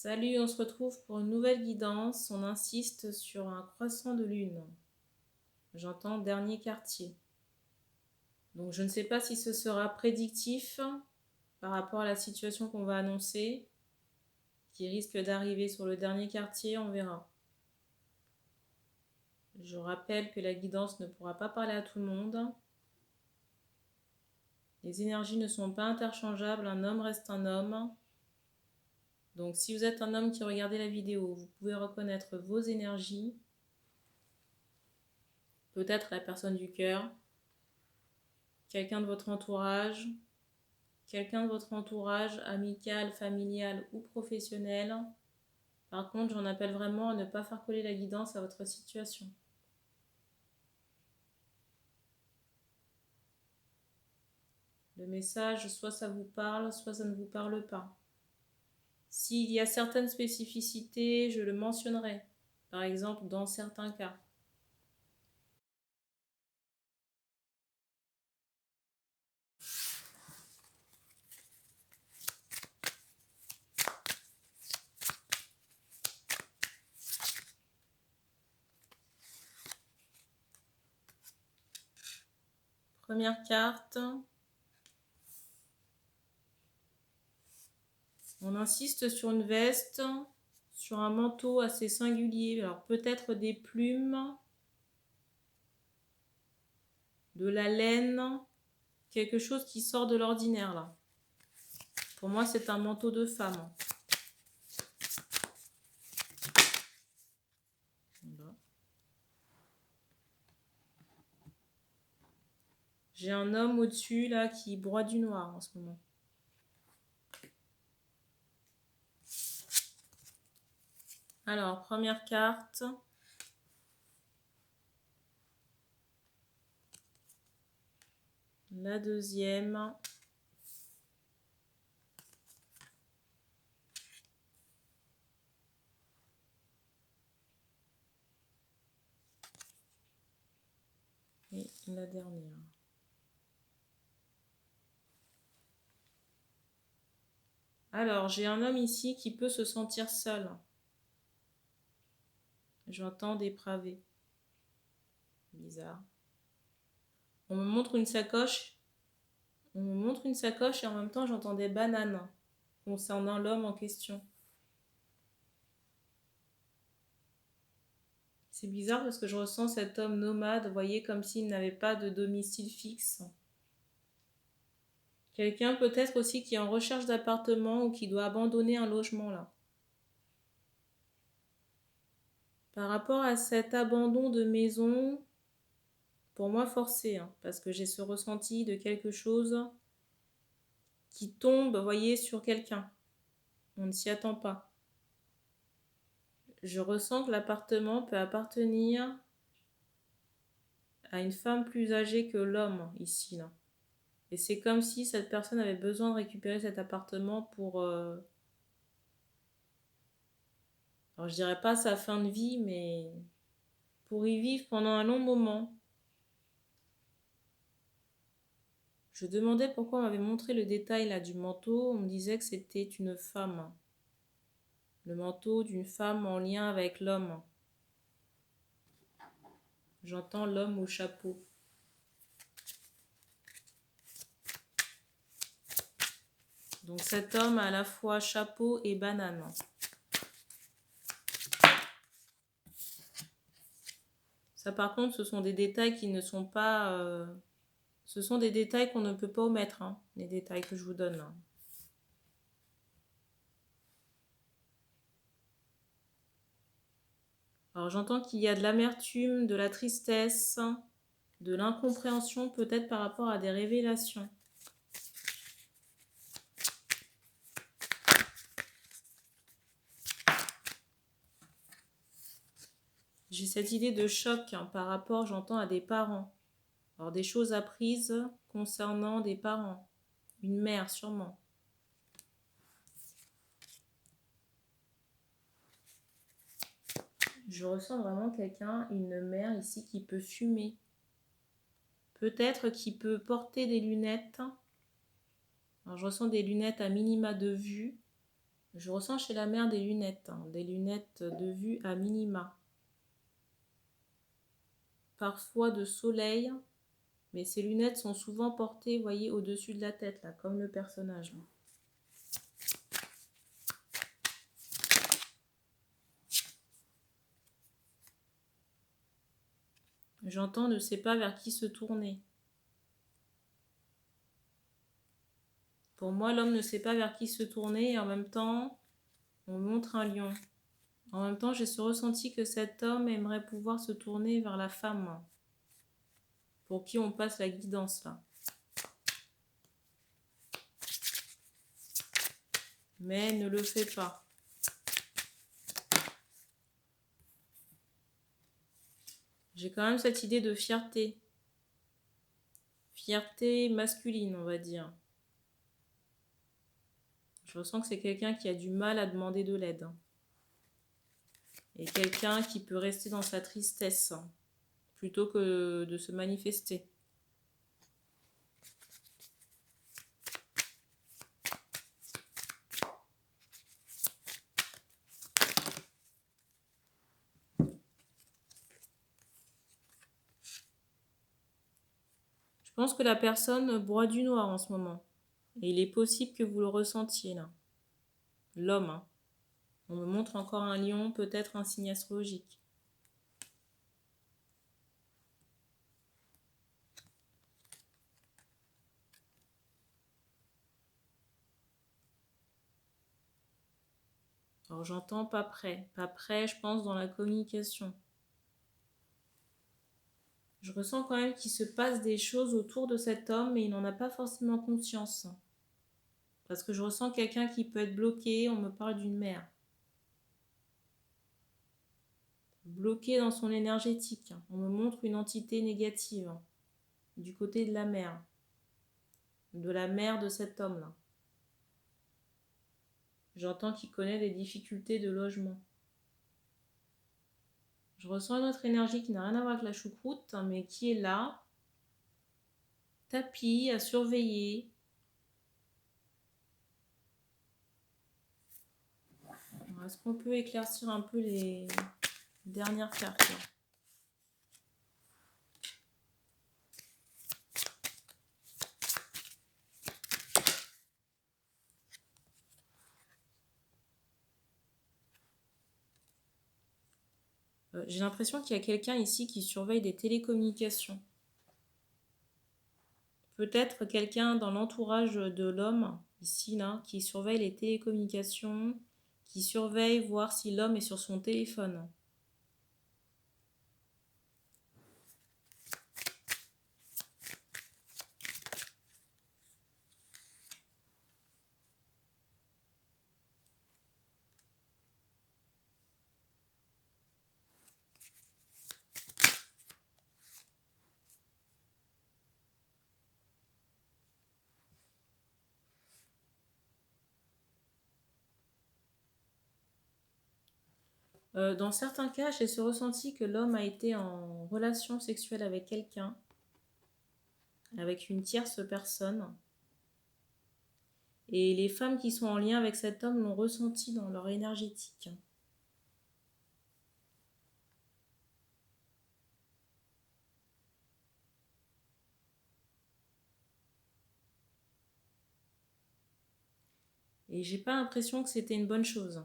Salut, on se retrouve pour une nouvelle guidance. On insiste sur un croissant de lune. J'entends dernier quartier. Donc je ne sais pas si ce sera prédictif par rapport à la situation qu'on va annoncer, qui risque d'arriver sur le dernier quartier, on verra. Je rappelle que la guidance ne pourra pas parler à tout le monde. Les énergies ne sont pas interchangeables, un homme reste un homme. Donc si vous êtes un homme qui regardez la vidéo, vous pouvez reconnaître vos énergies. Peut-être la personne du cœur, quelqu'un de votre entourage, amical, familial ou professionnel. Par contre, j'en appelle vraiment à ne pas faire coller la guidance à votre situation. Le message, soit ça vous parle, soit ça ne vous parle pas. S'il y a certaines spécificités, je le mentionnerai. Par exemple, dans certains cas. Première carte. On insiste sur une veste, sur un manteau assez singulier. Alors peut-être des plumes, de la laine, quelque chose qui sort de l'ordinaire là. Pour moi, c'est un manteau de femme. Voilà. J'ai un homme au-dessus là qui broie du noir en ce moment. Alors, première carte. La deuxième. Et la dernière. Alors, j'ai un homme ici qui peut se sentir seul. J'entends dépravé. Bizarre. On me montre une sacoche. Et en même temps j'entends des bananes concernant l'homme en question. C'est bizarre parce que je ressens cet homme nomade, vous voyez, comme s'il n'avait pas de domicile fixe. Quelqu'un peut-être aussi qui est en recherche d'appartement ou qui doit abandonner un logement là. Par rapport à cet abandon de maison, pour moi forcé, parce que j'ai ce ressenti de quelque chose qui tombe, vous voyez, sur quelqu'un. On ne s'y attend pas. Je ressens que l'appartement peut appartenir à une femme plus âgée que l'homme ici là. Et c'est comme si cette personne avait besoin de récupérer cet appartement pour... Alors je dirais pas sa fin de vie, mais pour y vivre pendant un long moment. Je demandais pourquoi on m'avait montré le détail là du manteau. On me disait que c'était une femme. Le manteau d'une femme en lien avec l'homme. J'entends l'homme au chapeau. Donc cet homme a à la fois chapeau et banane. Ça par contre, ce sont des détails qui ne sont pas... Ce sont des détails qu'on ne peut pas omettre, les détails que je vous donne. Alors j'entends qu'il y a de l'amertume, de la tristesse, de l'incompréhension peut-être par rapport à des révélations. J'ai cette idée de choc par rapport, j'entends, à des parents. Alors des choses apprises concernant des parents. Une mère sûrement. Je ressens vraiment quelqu'un, une mère ici qui peut fumer. Peut-être qui peut porter des lunettes. Alors je ressens des lunettes à minima de vue. Je ressens chez la mère des lunettes, hein, des lunettes de vue à minima. Parfois de soleil, mais ces lunettes sont souvent portées, vous voyez, au-dessus de la tête, là, comme le personnage. Là. J'entends ne sait pas vers qui se tourner. Pour moi, l'homme ne sait pas vers qui se tourner et en même temps, on montre un lion. En même temps, j'ai ce ressenti que cet homme aimerait pouvoir se tourner vers la femme pour qui on passe la guidance là. Mais ne le fait pas. J'ai quand même cette idée de fierté. Fierté masculine, on va dire. Je ressens que c'est quelqu'un qui a du mal à demander de l'aide. Et quelqu'un qui peut rester dans sa tristesse plutôt que de se manifester. Je pense que la personne boit du noir en ce moment. Et il est possible que vous le ressentiez là. L'homme. Hein. On me montre encore un lion, peut-être un signe astrologique. Alors j'entends pas prêt. Pas prêt, je pense, dans la communication. Je ressens quand même qu'il se passe des choses autour de cet homme, mais il n'en a pas forcément conscience. Parce que je ressens quelqu'un qui peut être bloqué, on me parle d'une mère. Bloqué dans son énergétique. On me montre une entité négative du côté de la mère de cet homme-là. J'entends qu'il connaît des difficultés de logement. Je ressens une autre énergie qui n'a rien à voir avec la choucroute, mais qui est là, tapis, à surveiller. Est-ce qu'on peut éclaircir un peu les dernières cartes là? J'ai l'impression qu'il y a quelqu'un ici qui surveille des télécommunications. Peut-être quelqu'un dans l'entourage de l'homme, ici, là, qui surveille les télécommunications, qui surveille voir si l'homme est sur son téléphone. Dans certains cas, j'ai ce ressenti que l'homme a été en relation sexuelle avec quelqu'un, avec une tierce personne. Et les femmes qui sont en lien avec cet homme l'ont ressenti dans leur énergétique. Et j'ai pas l'impression que c'était une bonne chose.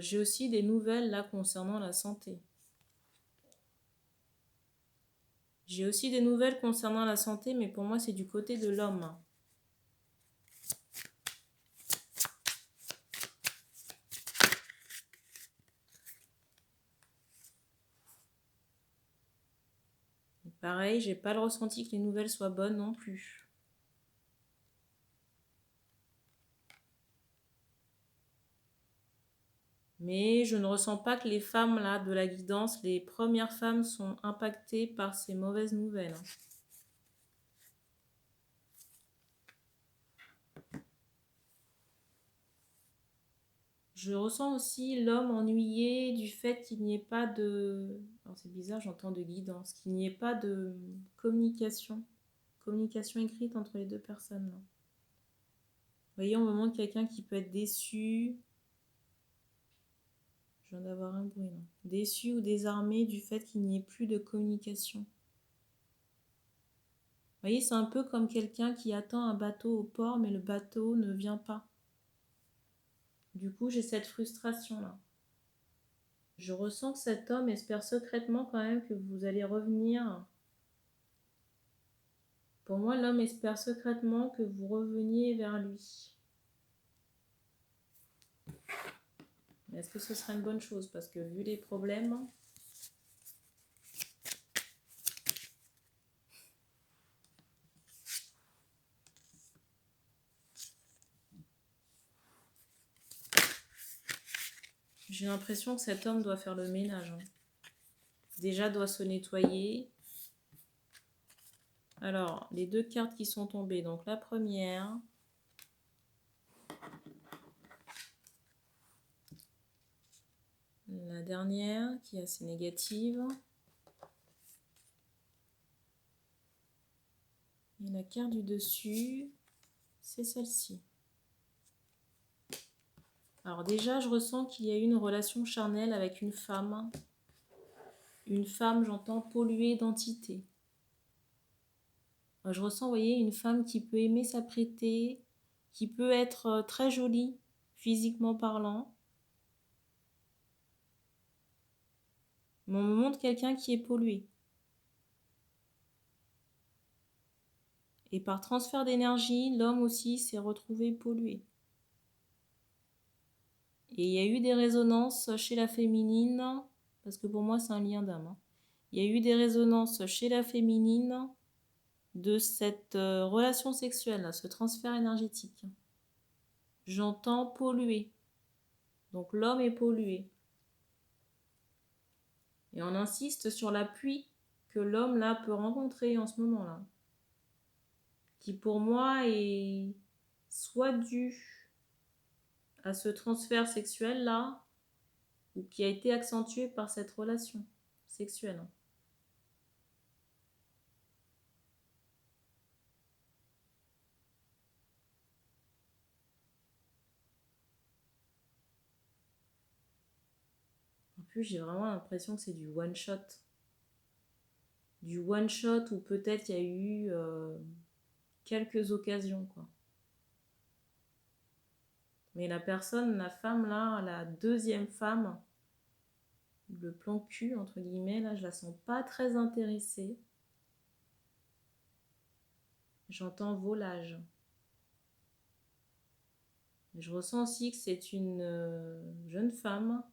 J'ai aussi des nouvelles là concernant la santé. J'ai aussi des nouvelles concernant la santé, mais pour moi c'est du côté de l'homme. Pareil, j'ai pas le ressenti que les nouvelles soient bonnes non plus. Mais je ne ressens pas que les femmes là de la guidance, les premières femmes sont impactées par ces mauvaises nouvelles. Je ressens aussi l'homme ennuyé du fait qu'il n'y ait pas de... Alors c'est bizarre, j'entends de guidance. Qu'il n'y ait pas de communication. Communication écrite entre les deux personnes. Là. Vous voyez, on me montre quelqu'un qui peut être déçu. Je viens d'avoir un bruit là. Déçu ou désarmé du fait qu'il n'y ait plus de communication. Vous voyez, c'est un peu comme quelqu'un qui attend un bateau au port, mais le bateau ne vient pas. Du coup, j'ai cette frustration-là. Je ressens que cet homme espère secrètement quand même que vous allez revenir. Pour moi, l'homme espère secrètement que vous reveniez vers lui. Mais est-ce que ce serait une bonne chose? Parce que vu les problèmes... J'ai l'impression que cet homme doit faire le ménage. Déjà, doit se nettoyer. Alors, les deux cartes qui sont tombées. Donc, la première. La dernière, qui est assez négative. Et la carte du dessus, c'est celle-ci. Alors déjà, je ressens qu'il y a eu une relation charnelle avec une femme. Une femme, j'entends, polluée d'entité. Je ressens, vous voyez, une femme qui peut aimer s'apprêter, qui peut être très jolie, physiquement parlant. Mais on me montre quelqu'un qui est pollué. Et par transfert d'énergie, l'homme aussi s'est retrouvé pollué. Et il y a eu des résonances chez la féminine, parce que pour moi c'est un lien d'âme. Il y a eu des résonances chez la féminine de cette relation sexuelle, ce transfert énergétique. J'entends polluer. Donc l'homme est pollué. Et on insiste sur l'appui que l'homme là peut rencontrer en ce moment-là. Qui pour moi est soit dû à ce transfert sexuel-là, ou qui a été accentué par cette relation sexuelle. En plus, j'ai vraiment l'impression que c'est du one-shot. Du one-shot où peut-être il y a eu quelques occasions, quoi. Mais la personne, la femme là, la deuxième femme, le plan cul, entre guillemets, là, je la sens pas très intéressée. J'entends volage. Je ressens aussi que c'est une jeune femme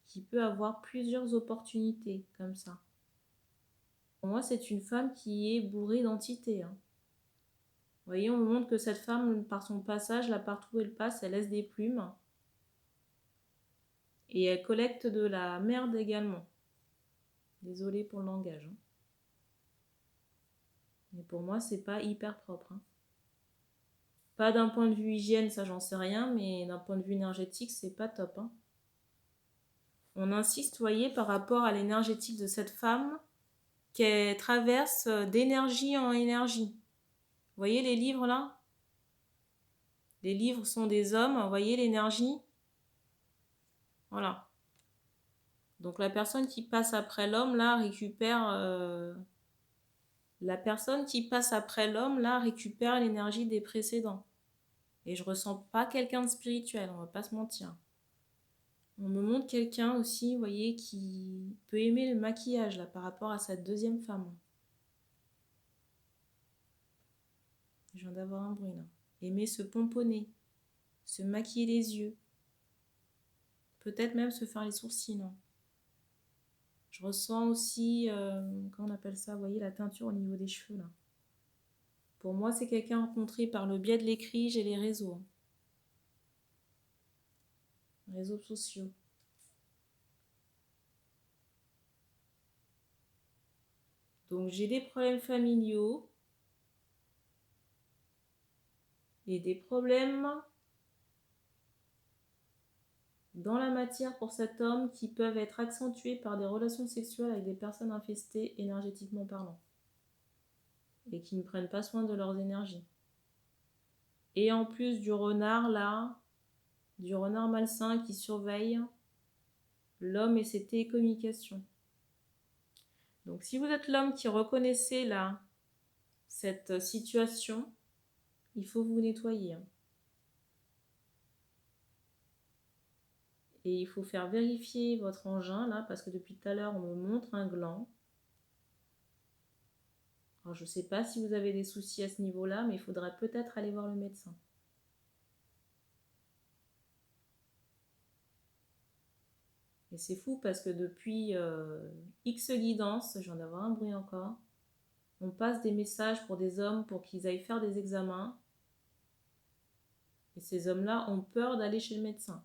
qui peut avoir plusieurs opportunités comme ça. Pour moi, c'est une femme qui est bourrée d'entités. Hein. Vous voyez, on me montre que cette femme, par son passage, là, partout où elle passe, elle laisse des plumes. Et elle collecte de la merde également. Désolée pour le langage. Hein. Mais pour moi, c'est pas hyper propre. Hein. Pas d'un point de vue hygiène, ça j'en sais rien, mais d'un point de vue énergétique, c'est pas top. Hein. On insiste, vous voyez, par rapport à l'énergétique de cette femme, qu'elle traverse d'énergie en énergie. Vous voyez les livres là? Les livres sont des hommes, vous voyez l'énergie? Voilà. Donc la personne qui passe après l'homme là récupère... La personne qui passe après l'homme là récupère l'énergie des précédents. Et je ressens pas quelqu'un de spirituel, on va pas se mentir. On me montre quelqu'un aussi, vous voyez, qui peut aimer le maquillage là par rapport à sa deuxième femme. Je viens d'avoir un bruit là. Aimer se pomponner, se maquiller les yeux. Peut-être même se faire les sourcils. Non. Je ressens aussi, comment on appelle ça, vous voyez, la teinture au niveau des cheveux là. Pour moi, c'est quelqu'un rencontré par le biais de l'écrit et les réseaux. Réseaux sociaux. Donc j'ai des problèmes familiaux et des problèmes dans la matière pour cet homme qui peuvent être accentués par des relations sexuelles avec des personnes infestées énergétiquement parlant et qui ne prennent pas soin de leurs énergies. Et en plus du renard là, du renard malsain qui surveille l'homme et ses télécommunications. Donc si vous êtes l'homme qui reconnaissez là cette situation, il faut vous nettoyer. Et il faut faire vérifier votre engin là, parce que depuis tout à l'heure on me montre un gland. Alors je ne sais pas si vous avez des soucis à ce niveau-là, mais il faudrait peut-être aller voir le médecin. Et c'est fou parce que depuis X guidance, je viens d'avoir un bruit encore, on passe des messages pour des hommes pour qu'ils aillent faire des examens. Et ces hommes-là ont peur d'aller chez le médecin.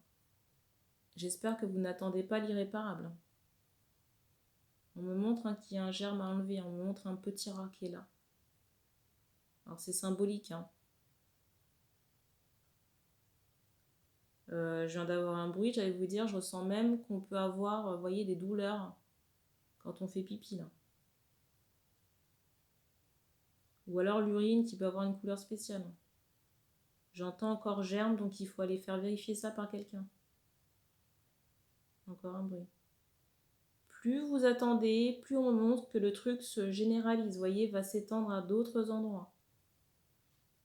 J'espère que vous n'attendez pas l'irréparable. On me montre qu'il y a un germe à enlever, on me montre un petit rat qui est là. Alors c'est symbolique. Je viens d'avoir un bruit, j'allais vous dire, je ressens même qu'on peut avoir, vous voyez, des douleurs quand on fait pipi là. Ou alors l'urine qui peut avoir une couleur spéciale. J'entends encore germe, donc il faut aller faire vérifier ça par quelqu'un. Encore un bruit. Plus vous attendez, plus on me montre que le truc se généralise, vous voyez, va s'étendre à d'autres endroits.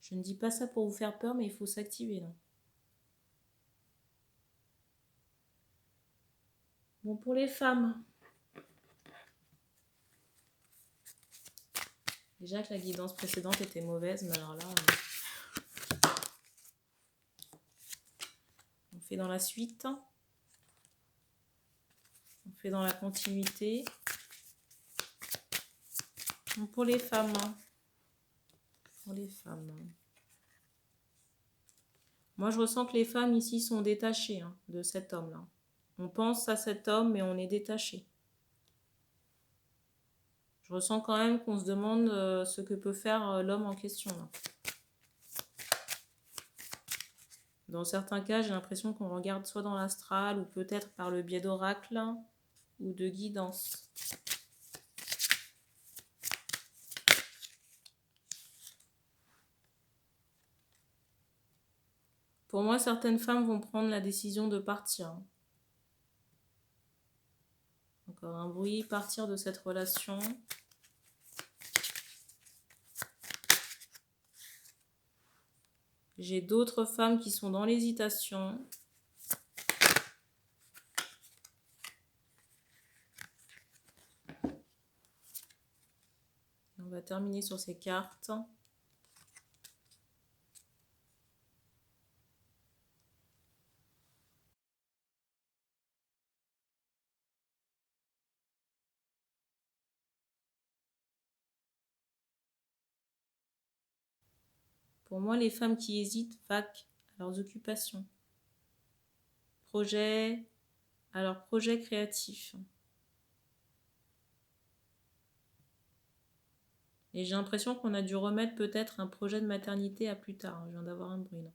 Je ne dis pas ça pour vous faire peur, mais il faut s'activer là. Bon, pour les femmes, déjà que la guidance précédente était mauvaise, mais alors là, on fait dans la suite. On fait dans la continuité. Donc pour les femmes, moi je ressens que les femmes ici sont détachées de cet homme-là. On pense à cet homme, mais on est détaché. Je ressens quand même qu'on se demande ce que peut faire l'homme en question. Là. Dans certains cas, j'ai l'impression qu'on regarde soit dans l'astral ou peut-être par le biais d'oracle ou de guidance. Pour moi, certaines femmes vont prendre la décision de partir. Encore un bruit, partir de cette relation. J'ai d'autres femmes qui sont dans l'hésitation. On va terminer sur ces cartes. Pour moi, les femmes qui hésitent vaquent à leurs occupations. À leurs projets créatifs. Et j'ai l'impression qu'on a dû remettre peut-être un projet de maternité à plus tard. Je viens d'avoir un bruit là.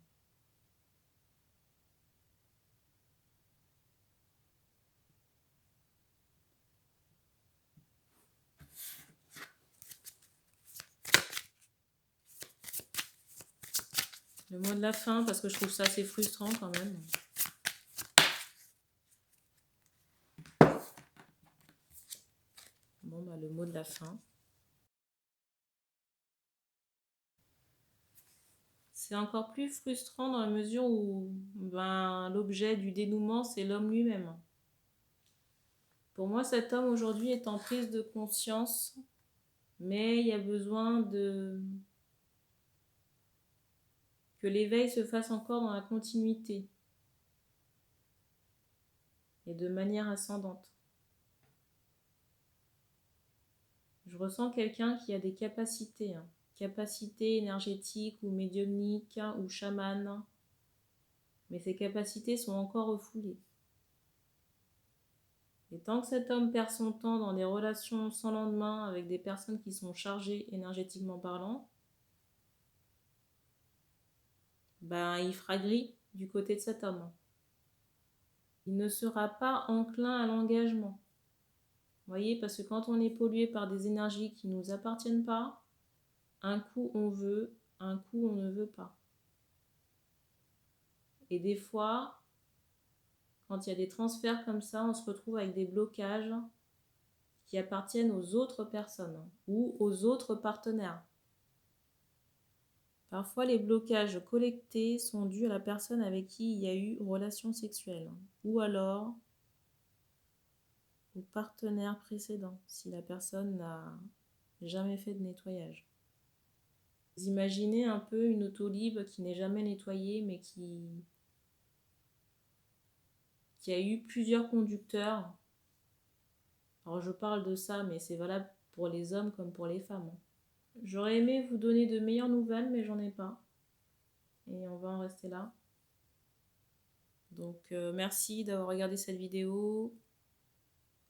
Le mot de la fin, parce que je trouve ça assez frustrant quand même. Bon, bah, le mot de la fin. C'est encore plus frustrant dans la mesure où l'objet du dénouement, c'est l'homme lui-même. Pour moi, cet homme aujourd'hui est en prise de conscience, mais il y a besoin que l'éveil se fasse encore dans la continuité et de manière ascendante. Je ressens quelqu'un qui a des capacités, capacités énergétiques ou médiumniques ou chamanes, mais ces capacités sont encore refoulées. Et tant que cet homme perd son temps dans des relations sans lendemain avec des personnes qui sont chargées énergétiquement parlant, ben, il fera gris du côté de cet homme. Il ne sera pas enclin à l'engagement. Vous voyez, parce que quand on est pollué par des énergies qui ne nous appartiennent pas, un coup on veut, un coup on ne veut pas. Et des fois, quand il y a des transferts comme ça, on se retrouve avec des blocages qui appartiennent aux autres personnes ou aux autres partenaires. Parfois, les blocages collectés sont dus à la personne avec qui il y a eu relation sexuelle ou alors au partenaire précédent, si la personne n'a jamais fait de nettoyage. Vous imaginez un peu une autolive qui n'est jamais nettoyée mais qui a eu plusieurs conducteurs. Alors je parle de ça, mais c'est valable pour les hommes comme pour les femmes. J'aurais aimé vous donner de meilleures nouvelles, mais j'en ai pas. Et on va en rester là. Donc merci d'avoir regardé cette vidéo.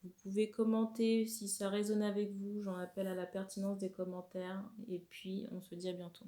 Vous pouvez commenter si ça résonne avec vous. J'en appelle à la pertinence des commentaires. Et puis on se dit à bientôt.